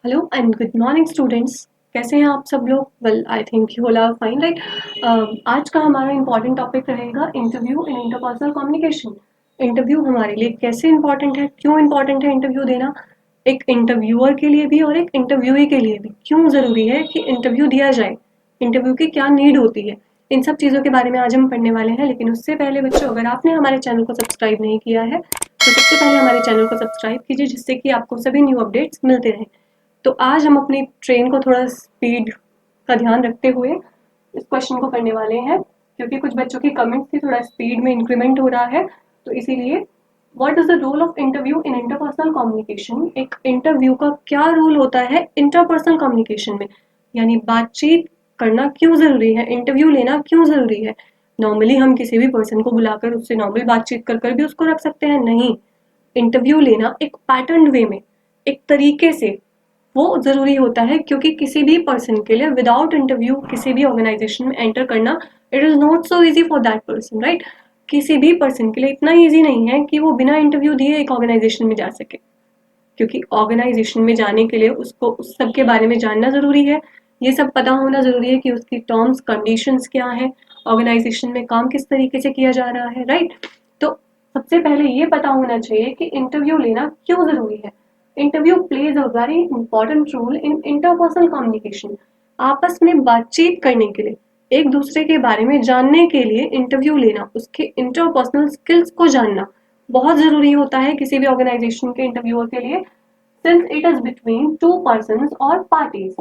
Hello and good morning students. कैसे हैं आप सब लोग? Well I think you all are fine, right. आज का हमारा इंपॉर्टेंट टॉपिक रहेगा interview in interpersonal communication. Interview हमारे लिए कैसे इंपॉर्टेंट है, क्यों इंपॉर्टेंट है इंटरव्यू देना, एक इंटरव्यूअर के लिए भी और एक इंटरव्यूई के लिए भी क्यों ज़रूरी है कि इंटरव्यू दिया जाए, इंटरव्यू की क्या नीड होती है, इन सब चीज़ों के बारे में आज हम पढ़ने वाले हैं। लेकिन उससे पहले बच्चों, अगर आपने हमारे चैनल को सब्सक्राइब नहीं किया है तो सबसे पहले हमारे चैनल को सब्सक्राइब कीजिए, जिससे कि आपको सभी न्यू अपडेट्स मिलते रहें। तो आज हम अपनी ट्रेन को थोड़ा स्पीड का ध्यान रखते हुए इस क्वेश्चन को करने वाले हैं, क्योंकि कुछ बच्चों की कमेंट्स थी थोड़ा स्पीड में इंक्रीमेंट हो रहा है, तो इसीलिए what is the role of interview in interpersonal communication. एक इंटरव्यू का क्या रोल होता है इंटरपर्सनल कम्युनिकेशन में, यानी बातचीत करना क्यों ज़रूरी है, इंटरव्यू लेना क्यों ज़रूरी है। नॉर्मली हम किसी भी पर्सन को बुलाकर उससे नॉर्मल बातचीत कर भी उसको रख सकते हैं, नहीं, इंटरव्यू लेना एक पैटर्न वे में, एक तरीके से वो ज़रूरी होता है, क्योंकि किसी भी पर्सन के लिए विदाउट इंटरव्यू किसी भी ऑर्गेनाइजेशन में एंटर करना it is not so easy for that person, right. किसी भी पर्सन के लिए इतना ईजी नहीं है कि वो बिना इंटरव्यू दिए एक ऑर्गेनाइजेशन में जा सके, क्योंकि ऑर्गेनाइजेशन में जाने के लिए उसको उस सब के बारे में जानना ज़रूरी है। ये सब पता होना ज़रूरी है कि उसकी टर्म्स कंडीशंस क्या है, ऑर्गेनाइजेशन में काम किस तरीके से किया जा रहा है, राइट। तो सबसे पहले ये पता होना चाहिए कि इंटरव्यू लेना क्यों ज़रूरी है। Interview plays a very important role in interpersonal communication. आपस में बातचीत करने के लिए, एक दूसरे के बारे में जानने के लिए इंटरव्यू लेना, उसके इंटरपर्सनल स्किल्स को जानना बहुत ज़रूरी होता है किसी भी ऑर्गेनाइजेशन के इंटरव्यूअर के लिए, since it is between two person और पार्टीज।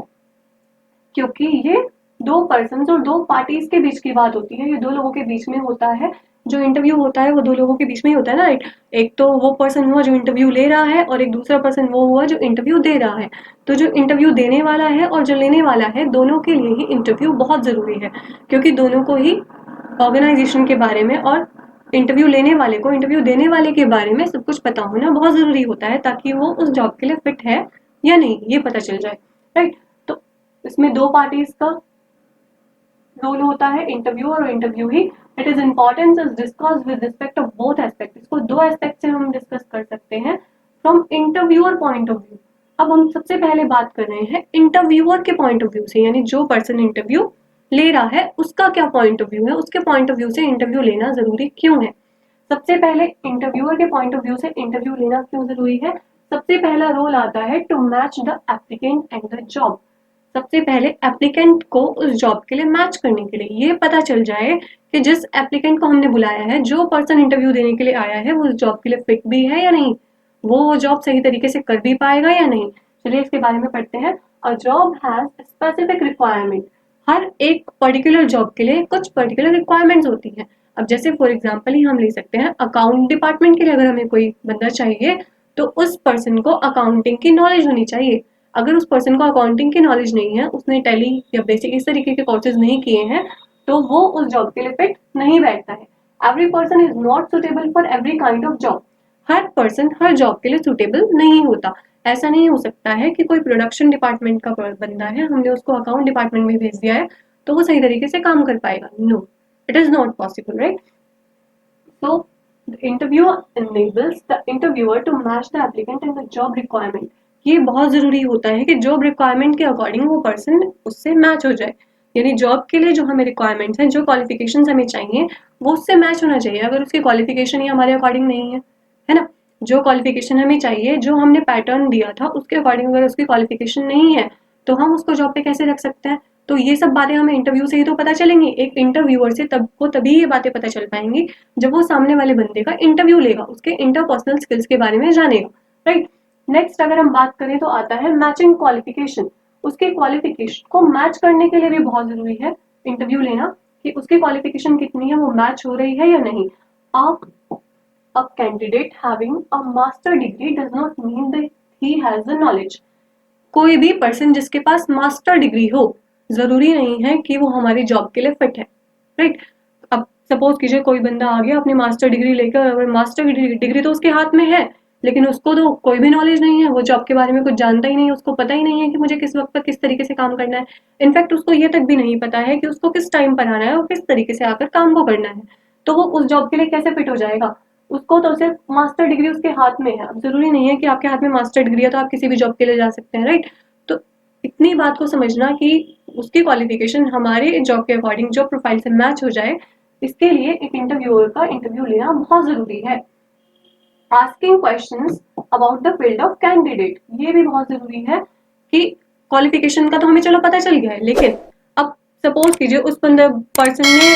क्योंकि ये दो पर्सन और दो पार्टीज के बीच की बात होती है, ये दो लोगों के बीच में होता है। जो इंटरव्यू होता है वो दो लोगों के बीच में ही होता है ना, राइट। एक तो वो पर्सन हुआ जो इंटरव्यू ले रहा है, और एक दूसरा पर्सन वो हुआ जो इंटरव्यू दे रहा है। तो जो इंटरव्यू देने वाला है और जो लेने वाला है, दोनों के लिए ही इंटरव्यू बहुत ज़रूरी है, क्योंकि दोनों को ही ऑर्गेनाइजेशन के बारे में और इंटरव्यू लेने वाले को इंटरव्यू देने वाले के बारे में सब कुछ पता होना बहुत ज़रूरी होता है, ताकि वो उस जॉब के लिए फिट है या नहीं ये पता चल जाए, राइट। तो इसमें दो पार्टीज का रोल होता है, इंटरव्यू और interview he. It is importance is discuss with respect of both aspect. इसको दो एस्पेक्ट से हम डिस्कस कर सकते हैं from interviewer point of view. अब हम सबसे पहले बात कर रहे हैं इंटरव्यूअर के पॉइंट ऑफ व्यू से, यानी जो पर्सन इंटरव्यू ले रहा है उसका क्या पॉइंट ऑफ व्यू है, उसके पॉइंट ऑफ व्यू से इंटरव्यू लेना जरूरी क्यों है। सबसे पहले इंटरव्यूअर के पॉइंट ऑफ व्यू से इंटरव्यू लेना क्यों जरूरी है। सबसे पहला रोल आता है to match the applicant and the job. सबसे पहले एप्लीकेंट को उस जॉब के लिए मैच करने के लिए ये पता चल जाए कि जिस एप्लीकेंट को हमने बुलाया है, जो पर्सन इंटरव्यू देने के लिए आया है, वो उस जॉब के लिए फिट भी है या नहीं, वो जॉब सही तरीके से कर भी पाएगा या नहीं। चलिए इसके बारे में पढ़ते हैं। A job has specific requirement. हर एक पर्टिकुलर जॉब के लिए कुछ पर्टिकुलर रिक्वायरमेंट्स होती हैं। अब जैसे फॉर एग्जांपल ही हम ले सकते हैं अकाउंट डिपार्टमेंट के लिए, अगर हमें कोई बंदा चाहिए तो उस पर्सन को अकाउंटिंग की नॉलेज होनी चाहिए। अगर उस पर्सन को अकाउंटिंग की नॉलेज नहीं है, उसने टैली या बेसिक इस तरीके के कोर्सेज नहीं किए हैं, तो वो उस जॉब के लिए फिट नहीं बैठता है। Every person is not suitable for every kind of job. Her person her job के लिए सुटेबल नहीं होता। ऐसा नहीं हो सकता है कि कोई प्रोडक्शन डिपार्टमेंट का बंदा है, हमने उसको अकाउंट डिपार्टमेंट में भेज दिया है तो वो सही तरीके से काम कर पाएगा। No, it is not possible, right. So the interviewer enables the interviewer to match the applicant and the job requirement. ये बहुत ज़रूरी होता है कि जॉब रिक्वायरमेंट के अकॉर्डिंग वो पर्सन उससे मैच हो जाए, यानी जॉब के लिए जो हमें रिक्वायरमेंट्स हैं, जो क्वालिफिकेशंस हमें चाहिए, वो उससे मैच होना चाहिए। अगर उसकी क्वालिफिकेशन ही हमारे अकॉर्डिंग नहीं है ना, जो क्वालिफिकेशन हमें चाहिए, जो हमने पैटर्न दिया था उसके अकॉर्डिंग अगर उसकी क्वालिफिकेशन नहीं है, तो हम उसको जॉब पे कैसे रख सकते हैं। तो ये सब बातें हमें इंटरव्यू से ही तो पता चलेंगी। एक इंटरव्यूअर से तब को तभी ये बातें पता चल पाएंगी जब वो सामने वाले बंदे का इंटरव्यू लेगा, उसके इंटरपर्सनल स्किल्स के बारे में जानेगा, राइट। नेक्स्ट अगर हम बात करें तो आता है मैचिंग क्वालिफिकेशन। उसके क्वालिफिकेशन को मैच करने के लिए भी बहुत जरूरी है इंटरव्यू लेना, कि उसकी क्वालिफिकेशन कितनी है, वो मैच हो रही है या नहीं। आप a candidate having a master degree does not mean that he has the knowledge. कोई भी पर्सन जिसके पास मास्टर डिग्री हो, जरूरी नहीं है कि वो हमारी जॉब के लिए फिट है, राइट। अब सपोज कीजिए कोई बंदा आ गया अपनी मास्टर डिग्री लेकर, अगर मास्टर डिग्री तो उसके हाथ में है, लेकिन उसको तो कोई भी नॉलेज नहीं है, वो जॉब के बारे में कुछ जानता ही नहीं, उसको पता ही नहीं है कि मुझे किस वक्त पर किस तरीके से काम करना है। इनफैक्ट उसको ये तक भी नहीं पता है कि उसको किस टाइम पर आना है और किस तरीके से आकर काम को करना है। तो वो उस जॉब के लिए कैसे फिट हो जाएगा। उसको तो सिर्फ मास्टर डिग्री उसके हाथ में है। अब जरूरी नहीं है कि आपके हाथ में मास्टर डिग्री है तो आप किसी भी जॉब के लिए जा सकते हैं, राइट। इतनी बात को समझना कि उसकी क्वालिफिकेशन हमारे जॉब के अकॉर्डिंग, जॉब प्रोफाइल से मैच हो जाए, इसके लिए एक इंटरव्यूअर का इंटरव्यू लेना बहुत जरूरी है। Asking questions about the field of candidate, ये भी बहुत जरूरी है कि क्वालिफिकेशन का तो हमें चलो पता चल गया है, लेकिन अब सपोज कीजिए उस पर्सन ने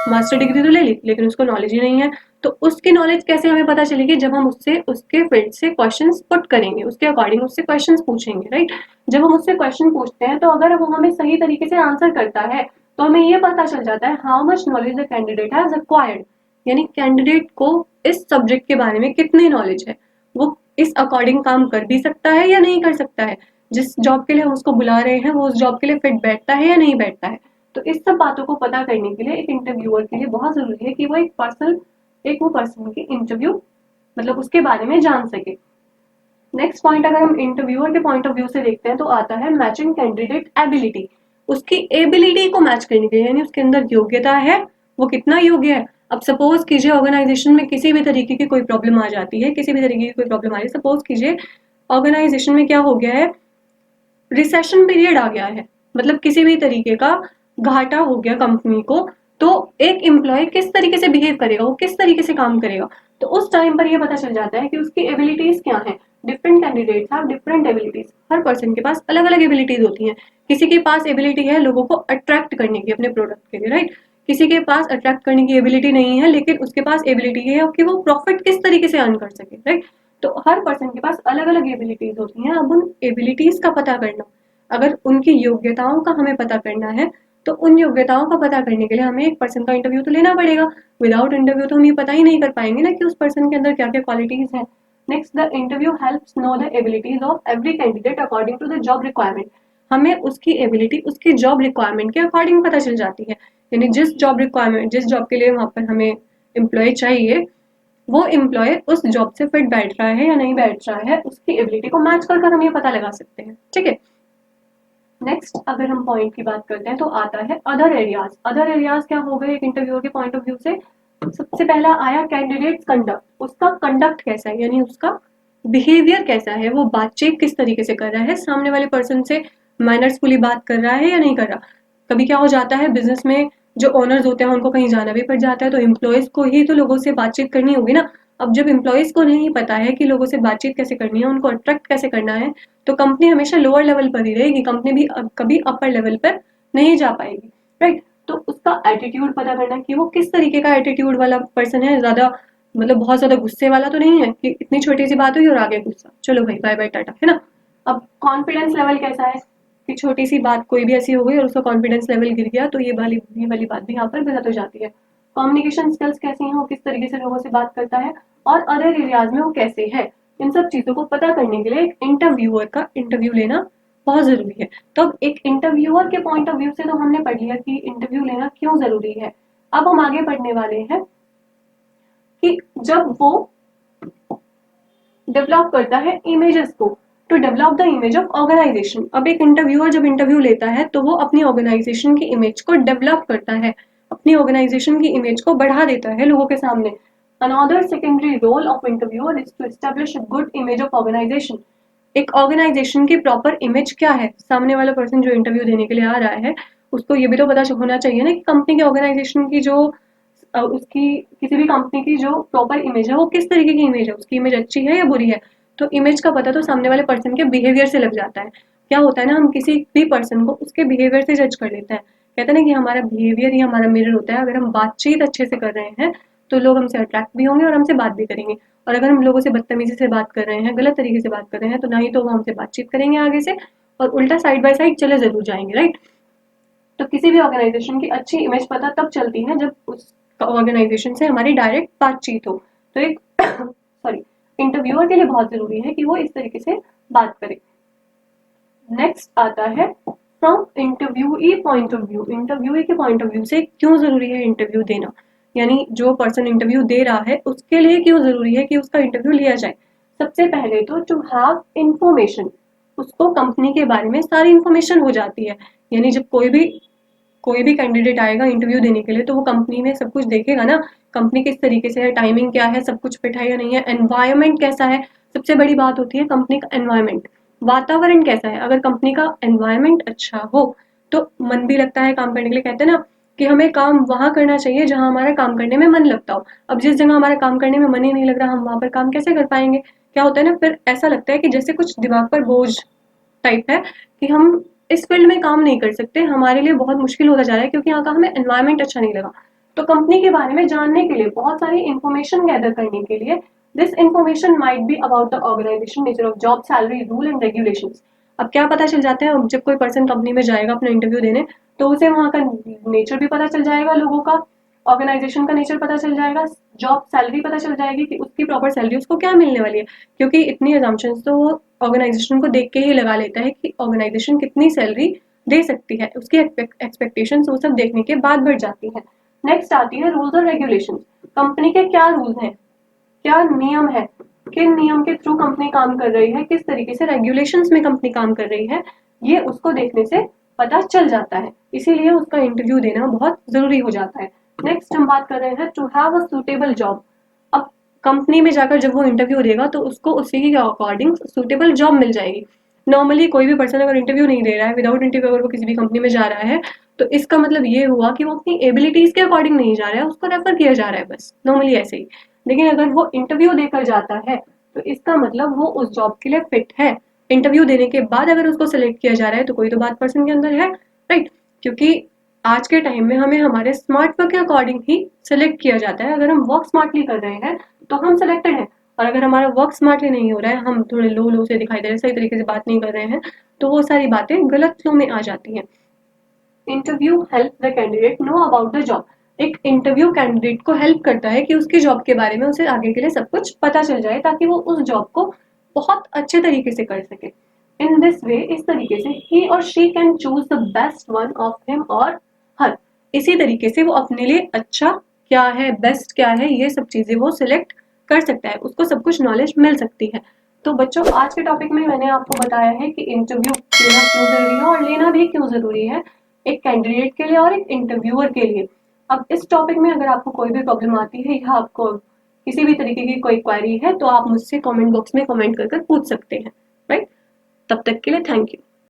मास्टर डिग्री तो ले ली लेकिन उसको नॉलेज ही नहीं है, तो उसकी नॉलेज कैसे हमें पता चलेगी? जब हम उससे उसके फील्ड से क्वेश्चंस पुट करेंगे, उसके अकॉर्डिंग उससे क्वेश्चंस पूछेंगे, राइट। जब हम उससे क्वेश्चन पूछते हैं तो अगर वो हमें सही तरीके से आंसर करता है तो हमें ये पता चल जाता है how much knowledge the candidate has acquired, यानी कैंडिडेट को इस सब्जेक्ट के बारे में कितनी नॉलेज है, वो इस अकॉर्डिंग काम कर भी सकता है या नहीं कर सकता है, जिस जॉब के लिए हम उसको बुला रहे हैं वो उस जॉब के लिए फिट बैठता है या नहीं बैठता है। तो इस सब बातों को पता करने के लिए एक इंटरव्यूअर के लिए बहुत जरूरी है कि वो वो पर्सन की इंटरव्यू मतलब उसके बारे में जान सके। नेक्स्ट पॉइंट अगर हम इंटरव्यूअर के पॉइंट ऑफ व्यू से देखते हैं तो आता है मैचिंग कैंडिडेट एबिलिटी, उसकी एबिलिटी को मैच करने के लिए, यानी उसके अंदर योग्यता है, वो कितना योग्य है। अब सपोज कीजिए ऑर्गेनाइजेशन में किसी भी तरीके की कोई प्रॉब्लम आ जाती है, किसी भी तरीके की कोई प्रॉब्लम आ रही है, सपोज कीजिए ऑर्गेनाइजेशन में क्या हो गया है, रिसेशन पीरियड आ गया है, मतलब किसी भी तरीके का घाटा हो गया कंपनी को, तो एक एम्प्लॉय किस तरीके से बिहेव करेगा, वो किस तरीके से काम करेगा, तो उस टाइम पर ये पता चल जाता है कि उसकी एबिलिटीज क्या है। Different candidates have different abilities, her person के पास अलग अलग एबिलिटीज होती हैं। किसी के पास एबिलिटी है लोगों को अट्रैक्ट करने की अपने प्रोडक्ट के लिए, राइट। किसी के पास अट्रैक्ट करने की एबिलिटी नहीं है लेकिन उसके पास एबिलिटी है कि वो प्रॉफिट किस तरीके से अर्न कर सके, राइट। तो हर पर्सन के पास अलग अलग एबिलिटीज होती हैं। अब उन एबिलिटीज का पता करना, अगर उनकी योग्यताओं का हमें पता करना है तो उन योग्यताओं का पता करने के लिए हमें एक पर्सन का इंटरव्यू तो लेना पड़ेगा। विदाउट इंटरव्यू तो हम ये पता ही नहीं कर पाएंगे ना कि उस पर्सन के अंदर क्या क्या क्वालिटीज हैं। Next, the interview helps know the abilities of every candidate according to the job requirement, हमें उसकी एबिलिटी उसकी जॉब रिक्वायरमेंट के अकॉर्डिंग पता चल जाती है, यानी जिस जॉब रिक्वायरमेंट, जिस जॉब के लिए वहां पर हमें एम्प्लॉय चाहिए, वो एम्प्लॉय उस जॉब से फिट बैठ रहा है या नहीं बैठ रहा है, उसकी एबिलिटी को मैच कर हम ये पता लगा सकते हैं, ठीक है। नेक्स्ट अगर हम पॉइंट की बात करते हैं तो आता है अदर एरियाज। अदर एरियाज क्या हो गए एक इंटरव्यूअर के पॉइंट ऑफ व्यू से? सबसे पहला आया कैंडिडेट कंडक्ट, उसका कंडक्ट कैसा है, यानी उसका बिहेवियर कैसा है, वो बातचीत किस तरीके से कर रहा है, सामने वाले पर्सन से मैनर्सफुली बात कर रहा है या नहीं कर रहा। कभी क्या हो जाता है बिजनेस में, जो ओनर्स होते हैं उनको कहीं जाना भी पड़ जाता है तो एम्प्लॉयज को ही तो लोगों से बातचीत करनी होगी ना। अब जब एम्प्लॉयज को नहीं पता है कि लोगों से बातचीत कैसे करनी है, उनको अट्रैक्ट कैसे करना है, तो कंपनी हमेशा लोअर लेवल पर ही रहेगी, कंपनी भी कभी अपर लेवल पर नहीं जा पाएगी, राइट। तो उसका एटीट्यूड पता करना कि वो किस तरीके का एटीट्यूड वाला पर्सन है, ज्यादा मतलब बहुत ज्यादा गुस्से वाला तो नहीं है कि इतनी छोटी सी बात हुई और आगे गुस्सा, चलो भाई बाय बाय टाटा, है ना। अब कॉन्फिडेंस लेवल कैसा है कि छोटी सी बात कोई भी ऐसी हो गई और उसका कॉन्फिडेंस लेवल गिर गया, तो ये वाली बात भी यहाँ पर गलत हो जाती है। कम्युनिकेशन स्किल्स कैसी हैं, वो किस तरीके से लोगों से बात करता है, और अदर एरियाज में वो कैसे है, इन सब चीजों को पता करने के लिए एक इंटरव्यूअर का इंटरव्यू लेना बहुत जरूरी है। तो अब एक इंटरव्यूअर के पॉइंट ऑफ व्यू से तो हमने पढ़ लिया कि इंटरव्यू लेना क्यों जरूरी है। अब हम आगे पढ़ने वाले हैं कि जब वो डेवलप करता है इमेजेस को, to develop the image of organization. अब एक इंटरव्यूअर जब इंटरव्यू लेता है तो वो अपनी ऑर्गेनाइजेशन की इमेज को डेवलप करता है, अपनी ऑर्गेनाइजेशन की इमेज को बढ़ा देता है लोगों के सामने। Another secondary role of interviewer is to establish a good image of organization. एक ऑर्गेनाइजेशन की प्रॉपर इमेज क्या है, सामने वाला पर्सन जो इंटरव्यू देने के लिए आ रहा है उसको ये भी तो पता होना चाहिए ना कि कंपनी के ऑर्गेनाइजेशन की जो उसकी किसी भी कंपनी की जो प्रॉपर इमेज है वो किस तरीके की इमेज है, उसकी इमेज अच्छी है या बुरी है। तो इमेज का पता तो सामने वाले पर्सन के बिहेवियर से लग जाता है। क्या होता है ना, हम किसी भी पर्सन को उसके बिहेवियर से जज कर लेते हैं। कहते हैं ना कि हमारा बिहेवियर ही हमारा मिरर होता है। अगर हम बातचीत अच्छे से कर रहे हैं तो लोग हमसे अट्रैक्ट भी होंगे और हमसे बात भी करेंगे, और अगर हम लोगों से बदतमीजी से बात कर रहे हैं, गलत तरीके से बात कर रहे हैं, तो ना ही तो वो हमसे बातचीत करेंगे आगे से, और उल्टा साइड बाय साइड चले जरूर जाएंगे, राइट। तो किसी भी ऑर्गेनाइजेशन की अच्छी इमेज पता तब चलती है जब उस ऑर्गेनाइजेशन से हमारी डायरेक्ट बातचीत हो। तो एक सॉरी इंटरव्यूअर के लिए बहुत जरूरी है कि वो इस तरीके से बात करे। नेक्स्ट आता है from interviewee point of view. Interviewee के पॉइंट ऑफ व्यू से क्यों जरूरी है इंटरव्यू देना, यानी जो पर्सन इंटरव्यू दे रहा है उसके लिए क्यों जरूरी है कि उसका इंटरव्यू लिया जाए। सबसे पहले तो टू हैव इंफॉर्मेशन, उसको कंपनी के बारे में सारी इंफॉर्मेशन हो जाती है। यानी जब कोई भी कैंडिडेट आएगा इंटरव्यू देने के लिए तो वो कंपनी में सब कुछ देखेगा ना, कंपनी किस तरीके से है, टाइमिंग क्या है, सब कुछ फिट है या नहीं है, एनवायरनमेंट कैसा है। सबसे बड़ी बात होती है कंपनी का एनवायरनमेंट। वातावरण कैसा है, अगर कंपनी का एनवायरनमेंट अच्छा हो तो मन भी लगता है काम करने के लिए। कहते हैं ना कि हमें काम वहां करना चाहिए जहां हमारा काम करने में मन लगता हो। अब जिस जगह हमारा काम करने में मन ही नहीं लग रहा, हम वहां पर काम कैसे कर पाएंगे? क्या होता है ना, फिर ऐसा लगता है कि जैसे कुछ दिमाग पर बोझ टाइप है कि हम इस फील्ड में काम नहीं कर सकते, हमारे लिए बहुत मुश्किल होता जा रहा है क्योंकि यहाँ का हमें एनवायरनमेंट अच्छा नहीं लगा। तो कंपनी के बारे में जानने के लिए, बहुत सारी इंफॉर्मेशन गैदर करने के लिए, this information might be about the organization, nature of job, salary, rule and regulation. अब क्या पता चल जाता है, जब कोई पर्सन कंपनी में जाएगा अपना इंटरव्यू देने, तो उसे वहां का नेचर भी पता चल जाएगा, लोगों का, ऑर्गेनाइजेशन का नेचर पता चल जाएगा, जॉब सैलरी पता चल जाएगी कि उसकी प्रॉपर सैलरी उसको क्या मिलने वाली है। क्योंकि इतनी अजम्पशंस तो वो ऑर्गेनाइजेशन को देख के ही लगा लेता है कि ऑर्गेनाइजेशन कितनी सैलरी दे सकती है, उसकी एक्सपेक्टेशंस वो सब देखने के बाद बढ़ जाती है। नेक्स्ट आती है रूल्स और रेगुलेशन। कंपनी के क्या रूल्स हैं, क्या नियम है, किन नियम के थ्रू कंपनी काम कर रही है, किस तरीके से रेगुलेशंस में कंपनी काम कर रही है, ये उसको देखने से पता चल जाता है। इसीलिए उसका इंटरव्यू देना बहुत जरूरी हो जाता है। नेक्स्ट हम बात कर रहे हैं to have a suitable job. अब कंपनी में जाकर जब वो इंटरव्यू देगा तो उसको उसी के अकॉर्डिंग सूटेबल जॉब मिल जाएगी। नॉर्मली कोई भी पर्सन अगर इंटरव्यू नहीं दे रहा है, विदाउट इंटरव्यू अगर वो किसी भी कंपनी में जा रहा है, तो इसका मतलब ये हुआ कि वो अपनी एबिलिटीज के अकॉर्डिंग नहीं जा रहा है, उसको रेफर किया जा रहा है बस, नॉर्मली ऐसे ही। लेकिन अगर वो इंटरव्यू देकर जाता है तो इसका मतलब वो उस जॉब के लिए फिट है। इंटरव्यू देने के बाद अगर उसको सिलेक्ट किया जा रहा है तो कोई तो बात पर्सन के अंदर है, राइट? क्योंकि आज के टाइम में हमें हमारे स्मार्ट वर्क के अकॉर्डिंग ही सिलेक्ट किया जाता है। अगर हम वर्क स्मार्टली कर रहे हैं तो हम सिलेक्टेड हैं, और अगर हमारा वर्क स्मार्टली नहीं हो रहा है, हम थोड़े लो लो से दिखाई दे रहे हैं, सही तरीके से बात नहीं कर रहे हैं, तो वो सारी बातें गलत फ्लो में आ जाती हैं। Interview help the candidate know about the job. एक इंटरव्यू कैंडिडेट को हेल्प करता है कि उसकी जॉब के बारे में उसे आगे के लिए सब कुछ पता चल जाए, ताकि वो उस जॉब को बहुत अच्छे तरीके से कर सके। इन दिस वे, इस तरीके से, ही और she can choose the best one of him और हर। इसी तरीके से वो अपने लिए अच्छा क्या है, बेस्ट क्या है, ये सब चीजें वो सिलेक्ट कर सकता है, उसको सब कुछ नॉलेज मिल सकती है। तो बच्चों, आज के टॉपिक में मैंने आपको बताया है कि इंटरव्यू लेना क्यों जरूरी है और लेना भी क्यों जरूरी है, एक कैंडिडेट के लिए और एक इंटरव्यूअर के लिए। अब इस टॉपिक में अगर आपको कोई भी प्रॉब्लम आती है या आपको किसी भी तरीके की कोई क्वेरी है तो आप मुझसे कमेंट बॉक्स में कमेंट कर पूछ सकते हैं, राइट? तब तक के लिए थैंक यू।